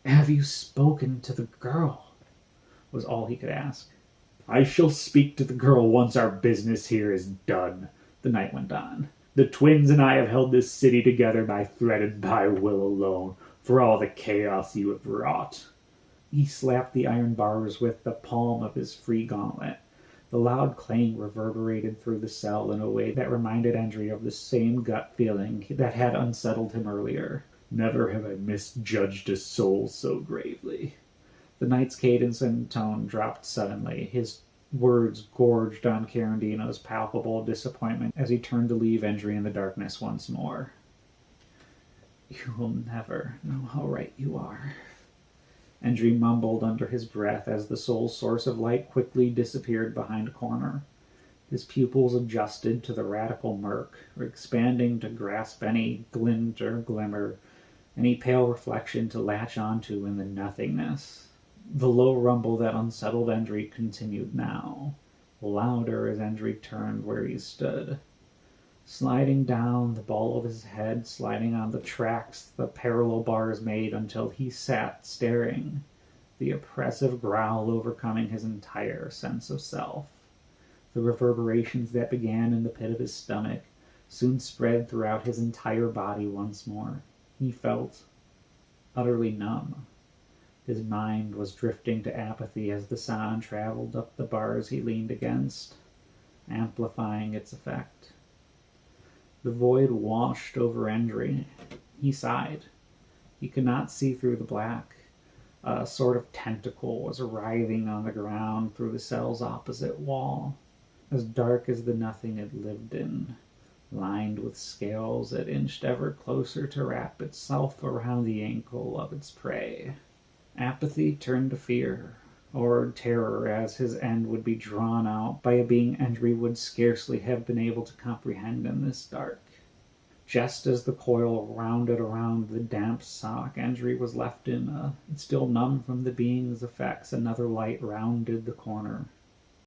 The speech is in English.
"Have you spoken to the girl?" was all he could ask. "I shall speak to the girl once our business here is done," the knight went on. "The twins and I have held this city together by thread and by will alone, for all the chaos you have wrought." He slapped the iron bars with the palm of his free gauntlet. The loud clang reverberated through the cell in a way that reminded Endry of the same gut feeling that had unsettled him earlier. "Never have I misjudged a soul so gravely." The knight's cadence and tone dropped suddenly. His words gorged on Carandino's palpable disappointment as he turned to leave Endry in the darkness once more. "You will never know how right you are," Endry mumbled under his breath as the sole source of light quickly disappeared behind a corner. His pupils adjusted to the radical murk, expanding to grasp any glint or glimmer, any pale reflection to latch onto in the nothingness. The low rumble that unsettled Endry continued now, louder as Endry turned where he stood. Sliding down the ball of his head, sliding on the tracks the parallel bars made until he sat staring, the oppressive growl overcoming his entire sense of self. The reverberations that began in the pit of his stomach soon spread throughout his entire body once more. He felt utterly numb. His mind was drifting to apathy as the sound traveled up the bars he leaned against, amplifying its effect. The void washed over Endry. He sighed. He could not see through the black. A sort of tentacle was writhing on the ground through the cell's opposite wall, as dark as the nothing it lived in, lined with scales that inched ever closer to wrap itself around the ankle of its prey. Apathy turned to fear, or terror, as his end would be drawn out by a being Endry would scarcely have been able to comprehend in this dark. Just as the coil rounded around the damp sock Endry was left in, still numb from the being's effects, another light rounded the corner.